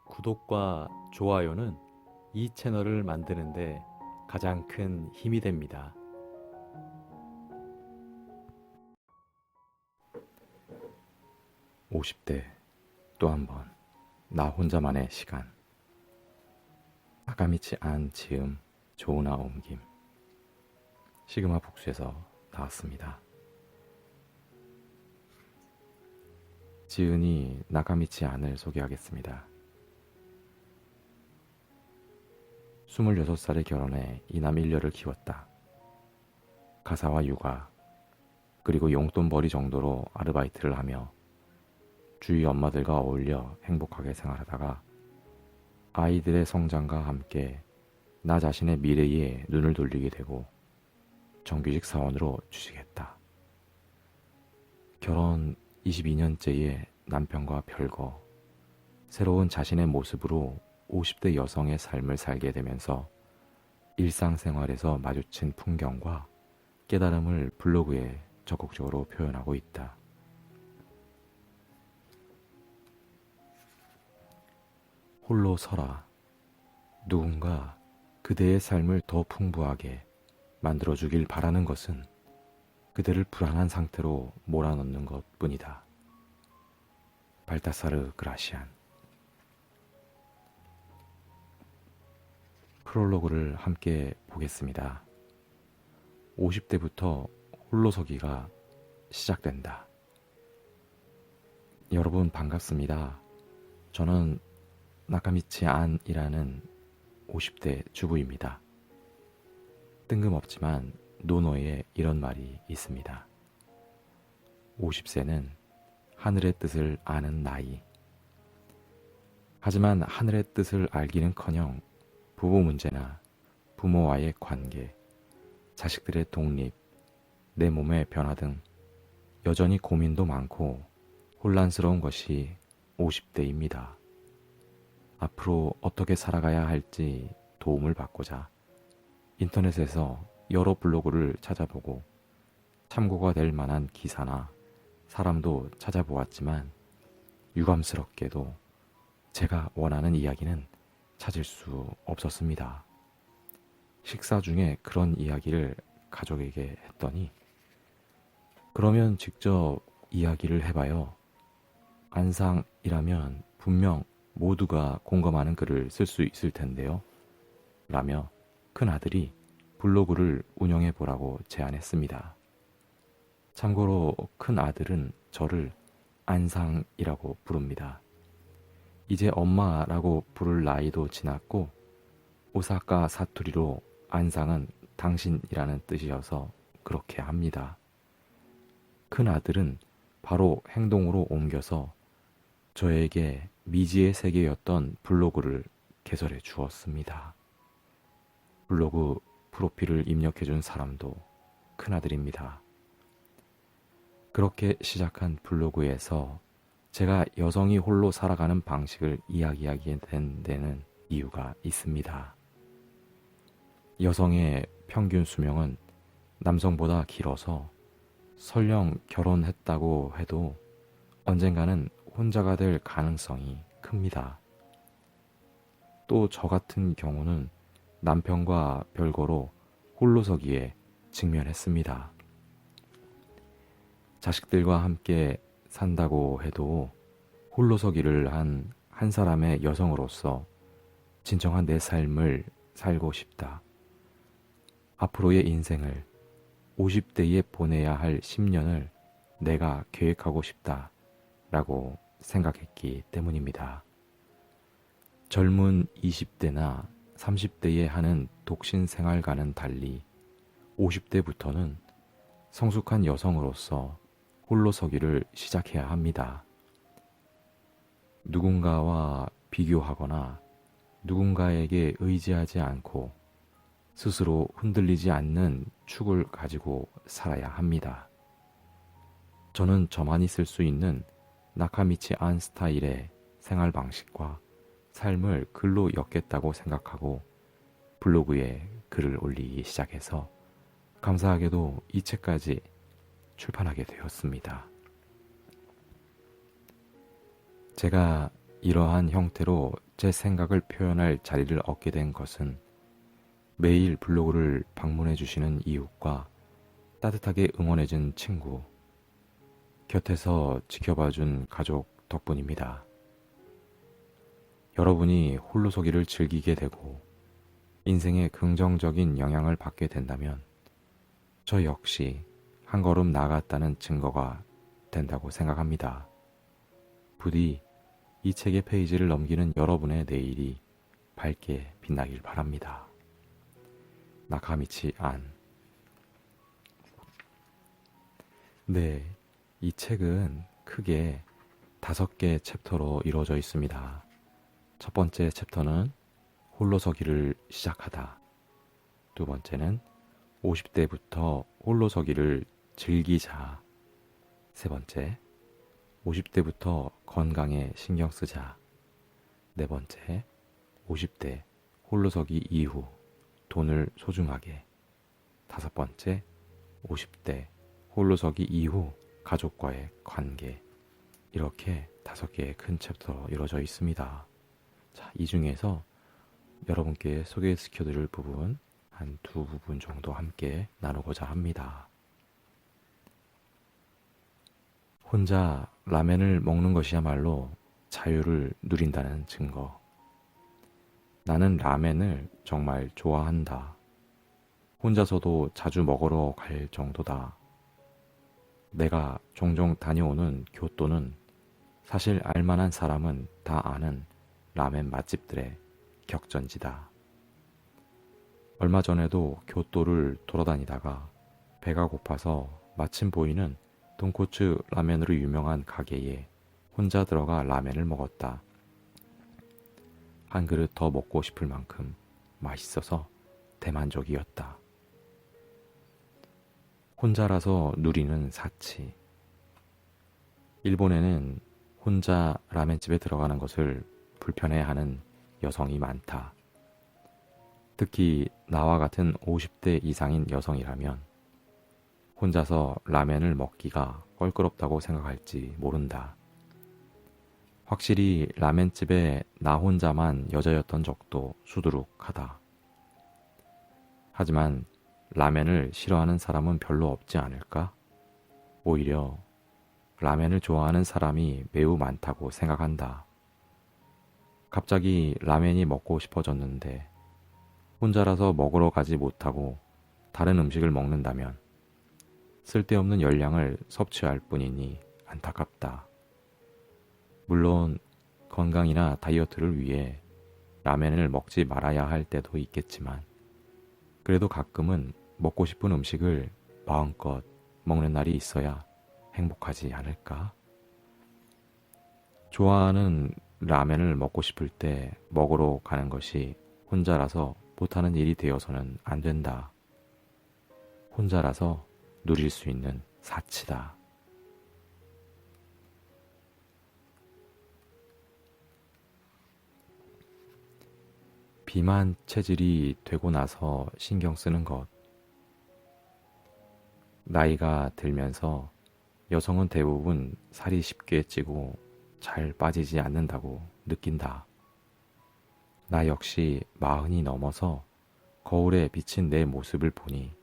구독과 좋아요는 이 채널을 만드는데 가장 큰 힘이 됩니다. 50대 또 한 번 나 혼자만의 시간. 아가미치 안 지음 조은아 옮김. 시그마 복수에서 나왔습니다. 지은이 나가미치 안을 소개하겠습니다. 26살에 결혼해 이남 1녀를 키웠다. 가사와 육아, 그리고 용돈벌이 정도로 아르바이트를 하며 주위 엄마들과 어울려 행복하게 생활하다가 아이들의 성장과 함께 나 자신의 미래에 눈을 돌리게 되고 정규직 사원으로 취직했다. 결혼 22년째의 남편과 별거, 새로운 자신의 모습으로 50대 여성의 삶을 살게 되면서 일상생활에서 마주친 풍경과 깨달음을 블로그에 적극적으로 표현하고 있다. 홀로 서라. 누군가 그대의 삶을 더 풍부하게 만들어주길 바라는 것은 그대를 불안한 상태로 몰아넣는 것뿐이다. 발타사르 그라시안. 프롤로그를 함께 보겠습니다. 50대부터 홀로서기가 시작된다. 여러분 반갑습니다. 저는 나카미치 안이라는 50대 주부입니다. 뜬금없지만 노노에 이런 말이 있습니다. 50세는 하늘의 뜻을 아는 나이. 하지만 하늘의 뜻을 알기는커녕 부부 문제나 부모와의 관계, 자식들의 독립, 내 몸의 변화 등 여전히 고민도 많고 혼란스러운 것이 50대입니다. 앞으로 어떻게 살아가야 할지 도움을 받고자 인터넷에서 여러 블로그를 찾아보고 참고가 될 만한 기사나 사람도 찾아보았지만 유감스럽게도 제가 원하는 이야기는 찾을 수 없었습니다. 식사 중에 그런 이야기를 가족에게 했더니 그러면 직접 이야기를 해봐요. 안상이라면 분명 모두가 공감하는 글을 쓸 수 있을 텐데요. 라며 큰아들이 블로그를 운영해 보라고 제안했습니다. 참고로 큰아들은 저를 안상이라고 부릅니다. 이제 엄마라고 부를 나이도 지났고 오사카 사투리로 안상은 당신이라는 뜻이어서 그렇게 합니다. 큰아들은 바로 행동으로 옮겨서 저에게 미지의 세계였던 블로그를 개설해 주었습니다. 블로그 프로필을 입력해준 사람도 큰아들입니다. 그렇게 시작한 블로그에서 제가 여성이 홀로 살아가는 방식을 이야기하게 된 데는 이유가 있습니다. 여성의 평균 수명은 남성보다 길어서 설령 결혼했다고 해도 언젠가는 혼자가 될 가능성이 큽니다. 또 저 같은 경우는 남편과 별거로 홀로서기에 직면했습니다. 자식들과 함께 산다고 해도 홀로서기를 한 사람의 여성으로서 진정한 내 삶을 살고 싶다. 앞으로의 인생을 50대에 보내야 할 10년을 내가 계획하고 싶다 라고 생각했기 때문입니다. 젊은 20대나 30대에 하는 독신 생활과는 달리 50대부터는 성숙한 여성으로서 홀로서기를 시작해야 합니다. 누군가와 비교하거나 누군가에게 의지하지 않고 스스로 흔들리지 않는 축을 가지고 살아야 합니다. 저는 저만이 쓸 수 있는 나카미치 안 스타일의 생활 방식과 삶을 글로 엮겠다고 생각하고 블로그에 글을 올리기 시작해서 감사하게도 이 책까지 출판하게 되었습니다. 제가 이러한 형태로 제 생각을 표현할 자리를 얻게 된 것은 매일 블로그를 방문해 주시는 이웃과 따뜻하게 응원해준 친구, 곁에서 지켜봐준 가족 덕분입니다. 여러분이 홀로서기를 즐기게 되고 인생에 긍정적인 영향을 받게 된다면 저 역시 한 걸음 나아갔다는 증거가 된다고 생각합니다. 부디 이 책의 페이지를 넘기는 여러분의 내일이 밝게 빛나길 바랍니다. 나카미치 안. 네, 이 책은 크게 5개 챕터로 이루어져 있습니다. 첫 번째 챕터는 홀로서기를 시작하다. 두 번째는 50대부터 홀로서기를 즐기자. 세 번째, 50대부터 건강에 신경 쓰자. 네 번째, 50대 홀로서기 이후 돈을 소중하게. 다섯 번째, 50대 홀로서기 이후 가족과의 관계. 이렇게 5개의 큰 챕터로 이루어져 있습니다. 자, 이 중에서 여러분께 소개시켜드릴 부분 한 2부분 정도 함께 나누고자 합니다. 혼자 라멘을 먹는 것이야말로 자유를 누린다는 증거. 나는 라멘을 정말 좋아한다. 혼자서도 자주 먹으러 갈 정도다. 내가 종종 다녀오는 교토는 사실 알만한 사람은 다 아는 라멘 맛집들의 격전지다. 얼마 전에도 교토를 돌아다니다가 배가 고파서 마침 보이는 돈코츠 라멘으로 유명한 가게에 혼자 들어가 라멘을 먹었다. 한 그릇 더 먹고 싶을 만큼 맛있어서 대만족이었다. 혼자라서 누리는 사치. 일본에는 혼자 라멘집에 들어가는 것을 불편해하는 여성이 많다. 특히 나와 같은 50대 이상인 여성이라면 혼자서 라멘을 먹기가 껄끄럽다고 생각할지 모른다. 확실히 라멘집에 나 혼자만 여자였던 적도 수두룩하다. 하지만 라멘을 싫어하는 사람은 별로 없지 않을까? 오히려 라멘을 좋아하는 사람이 매우 많다고 생각한다. 갑자기 라멘이 먹고 싶어졌는데 혼자라서 먹으러 가지 못하고 다른 음식을 먹는다면 쓸데없는 열량을 섭취할 뿐이니 안타깝다. 물론 건강이나 다이어트를 위해 라멘을 먹지 말아야 할 때도 있겠지만 그래도 가끔은 먹고 싶은 음식을 마음껏 먹는 날이 있어야 행복하지 않을까? 좋아하는 라멘을 먹고 싶을 때 먹으러 가는 것이 혼자라서 못하는 일이 되어서는 안 된다. 혼자라서 누릴 수 있는 사치다. 비만 체질이 되고 나서 신경 쓰는 것. 나이가 들면서 여성은 대부분 살이 쉽게 찌고 잘 빠지지 않는다고 느낀다. 나 역시 40이 넘어서 거울에 비친 내 모습을 보니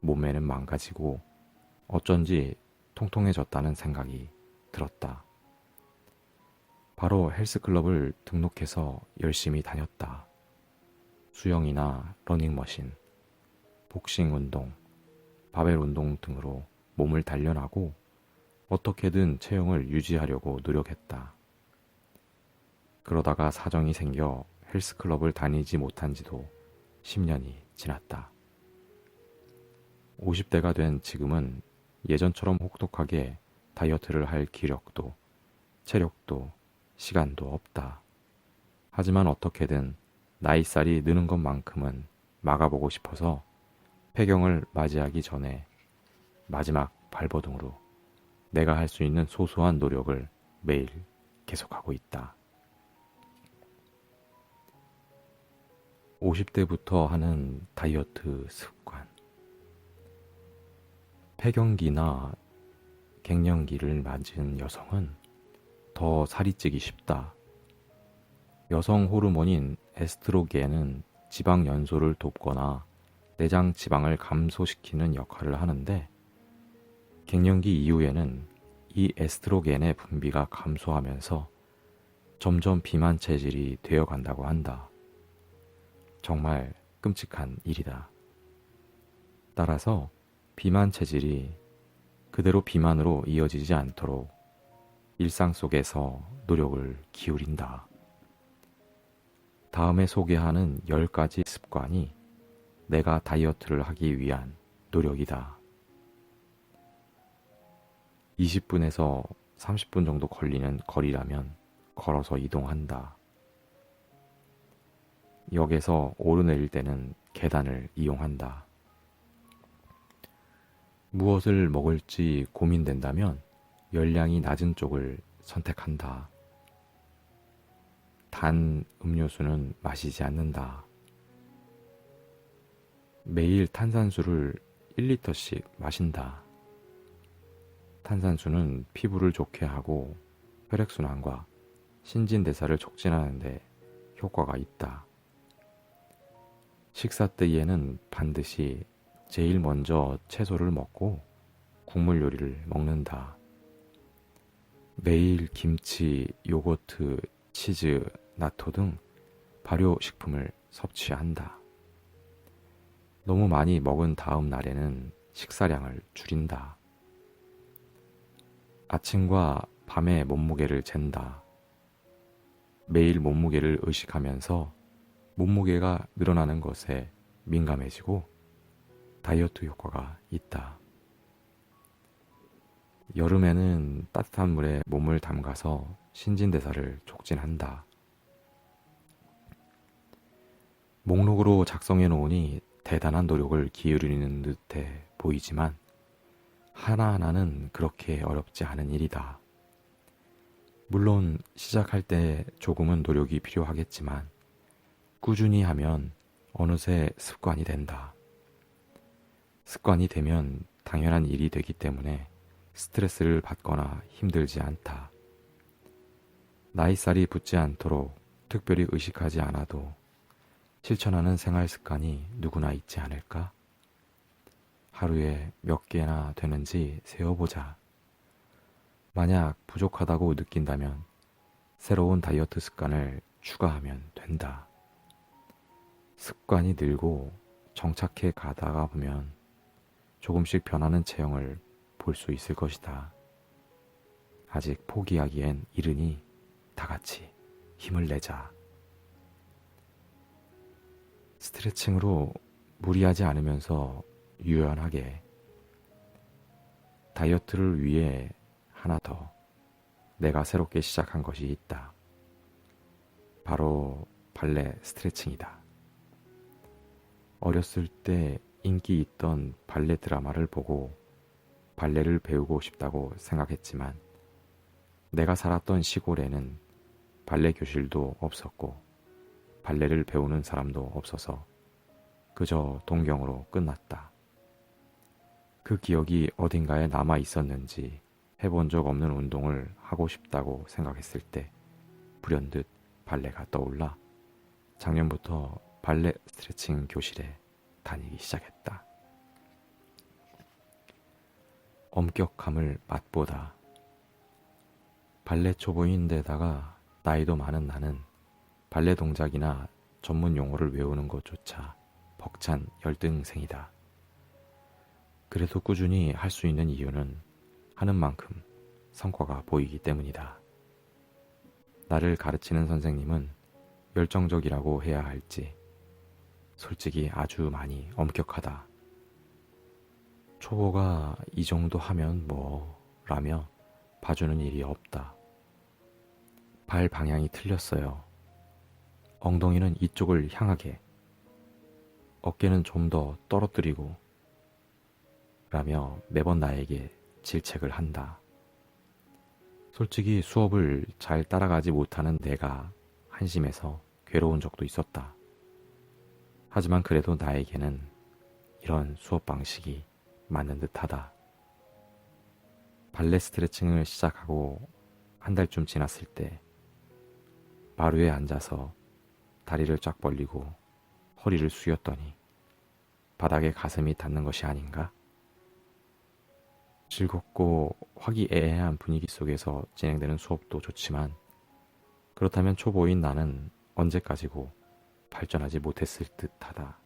몸매는 망가지고 어쩐지 통통해졌다는 생각이 들었다. 바로 헬스클럽을 등록해서 열심히 다녔다. 수영이나 러닝머신, 복싱 운동, 바벨 운동 등으로 몸을 단련하고 어떻게든 체형을 유지하려고 노력했다. 그러다가 사정이 생겨 헬스클럽을 다니지 못한 지도 10년이 지났다. 50대가 된 지금은 예전처럼 혹독하게 다이어트를 할 기력도, 체력도, 시간도 없다. 하지만 어떻게든 나이살이 느는 것만큼은 막아보고 싶어서 폐경을 맞이하기 전에 마지막 발버둥으로 내가 할 수 있는 소소한 노력을 매일 계속하고 있다. 50대부터 하는 다이어트 습관. 폐경기나 갱년기를 맞은 여성은 더 살이 찌기 쉽다. 여성 호르몬인 에스트로겐은 지방 연소를 돕거나 내장 지방을 감소시키는 역할을 하는데 갱년기 이후에는 이 에스트로겐의 분비가 감소하면서 점점 비만 체질이 되어 간다고 한다. 정말 끔찍한 일이다. 따라서 비만 체질이 그대로 비만으로 이어지지 않도록 일상 속에서 노력을 기울인다. 다음에 소개하는 10가지 습관이 내가 다이어트를 하기 위한 노력이다. 20분에서 30분 정도 걸리는 거리라면 걸어서 이동한다. 역에서 오르내릴 때는 계단을 이용한다. 무엇을 먹을지 고민된다면 열량이 낮은 쪽을 선택한다. 단 음료수는 마시지 않는다. 매일 탄산수를 1리터씩 마신다. 탄산수는 피부를 좋게 하고 혈액순환과 신진대사를 촉진하는 데 효과가 있다. 식사 때에는 반드시 제일 먼저 채소를 먹고 국물 요리를 먹는다. 매일 김치, 요거트, 치즈, 나토 등 발효식품을 섭취한다. 너무 많이 먹은 다음 날에는 식사량을 줄인다. 아침과 밤에 몸무게를 잰다. 매일 몸무게를 의식하면서 몸무게가 늘어나는 것에 민감해지고 다이어트 효과가 있다. 여름에는 따뜻한 물에 몸을 담가서 신진대사를 촉진한다. 목록으로 작성해 놓으니 대단한 노력을 기울이는 듯해 보이지만 하나하나는 그렇게 어렵지 않은 일이다. 물론 시작할 때 조금은 노력이 필요하겠지만 꾸준히 하면 어느새 습관이 된다. 습관이 되면 당연한 일이 되기 때문에 스트레스를 받거나 힘들지 않다. 나이살이 붙지 않도록 특별히 의식하지 않아도 실천하는 생활 습관이 누구나 있지 않을까? 하루에 몇 개나 되는지 세어보자. 만약 부족하다고 느낀다면 새로운 다이어트 습관을 추가하면 된다. 습관이 늘고 정착해 가다가 보면 조금씩 변하는 체형을 볼 수 있을 것이다. 아직 포기하기엔 이르니 다 같이 힘을 내자. 스트레칭으로 무리하지 않으면서 유연하게 다이어트를 위해 하나 더 내가 새롭게 시작한 것이 있다. 바로 발레 스트레칭이다. 어렸을 때 인기 있던 발레 드라마를 보고 발레를 배우고 싶다고 생각했지만 내가 살았던 시골에는 발레 교실도 없었고 발레를 배우는 사람도 없어서 그저 동경으로 끝났다. 그 기억이 어딘가에 남아 있었는지 해본 적 없는 운동을 하고 싶다고 생각했을 때 불현듯 발레가 떠올라 작년부터 발레 스트레칭 교실에 다니기 시작했다. 엄격함을 맛보다. 발레 초보인데다가 나이도 많은 나는 발레 동작이나 전문 용어를 외우는 것조차 벅찬 열등생이다. 그래도 꾸준히 할 수 있는 이유는 하는 만큼 성과가 보이기 때문이다. 나를 가르치는 선생님은 열정적이라고 해야 할지 솔직히 아주 많이 엄격하다. 초보가 이 정도 하면 뭐 라며 봐주는 일이 없다. 발 방향이 틀렸어요. 엉덩이는 이쪽을 향하게, 어깨는 좀 더 떨어뜨리고 라며 매번 나에게 질책을 한다. 솔직히 수업을 잘 따라가지 못하는 내가 한심해서 괴로운 적도 있었다. 하지만 그래도 나에게는 이런 수업 방식이 맞는 듯하다. 발레 스트레칭을 시작하고 한 달쯤 지났을 때 마루에 앉아서 다리를 쫙 벌리고 허리를 숙였더니 바닥에 가슴이 닿는 것이 아닌가? 즐겁고 화기애애한 분위기 속에서 진행되는 수업도 좋지만 그렇다면 초보인 나는 언제까지고 발전하지 못했을 듯하다.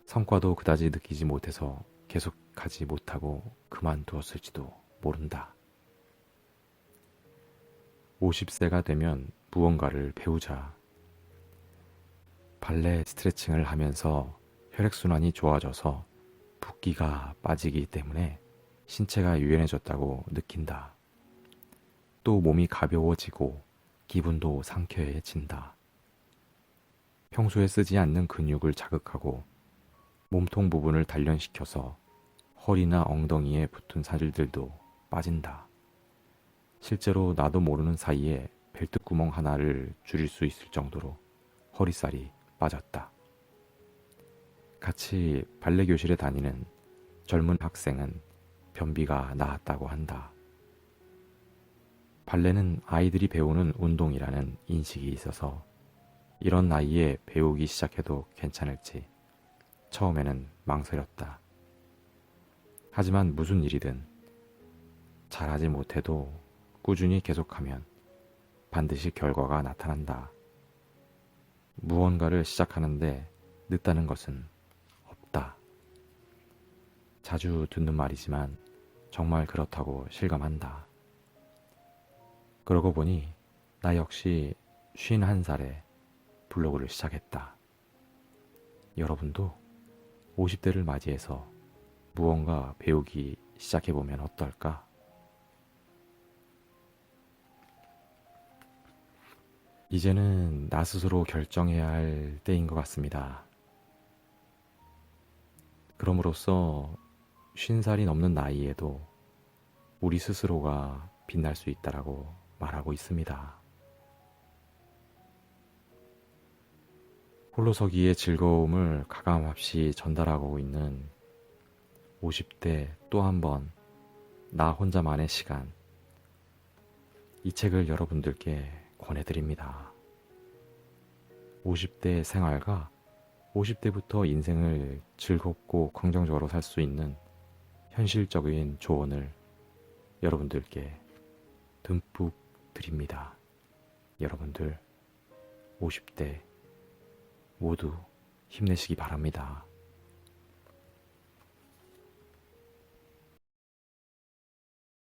성과도 그다지 느끼지 못해서 계속하지 못하고 그만두었을지도 모른다. 50세가 되면 무언가를 배우자. 발레 스트레칭을 하면서 혈액순환이 좋아져서 붓기가 빠지기 때문에 신체가 유연해졌다고 느낀다. 또 몸이 가벼워지고 기분도 상쾌해진다. 평소에 쓰지 않는 근육을 자극하고 몸통 부분을 단련시켜서 허리나 엉덩이에 붙은 살들도 빠진다. 실제로 나도 모르는 사이에 벨트구멍 하나를 줄일 수 있을 정도로 허리살이 빠졌다. 같이 발레 교실에 다니는 젊은 학생은 변비가 나았다고 한다. 발레는 아이들이 배우는 운동이라는 인식이 있어서 이런 나이에 배우기 시작해도 괜찮을지 처음에는 망설였다. 하지만 무슨 일이든 잘하지 못해도 꾸준히 계속하면 반드시 결과가 나타난다. 무언가를 시작하는데 늦다는 것은 없다. 자주 듣는 말이지만 정말 그렇다고 실감한다. 그러고 보니 나 역시 51살에 블로그를 시작했다. 여러분도 50대를 맞이해서 무언가 배우기 시작해보면 어떨까? 이제는 나 스스로 결정해야 할 때인 것 같습니다. 그럼으로써 50살이 넘는 나이에도 우리 스스로가 빛날 수 있다라고 말하고 있습니다. 홀로서기의 즐거움을 가감없이 전달하고 있는 50대 또 한 번 나 혼자만의 시간. 이 책을 여러분들께 권해드립니다. 50대 생활과 50대부터 인생을 즐겁고 긍정적으로 살 수 있는 현실적인 조언을 여러분들께 듬뿍 드립니다. 여러분들 50대 모두 힘내시기 바랍니다.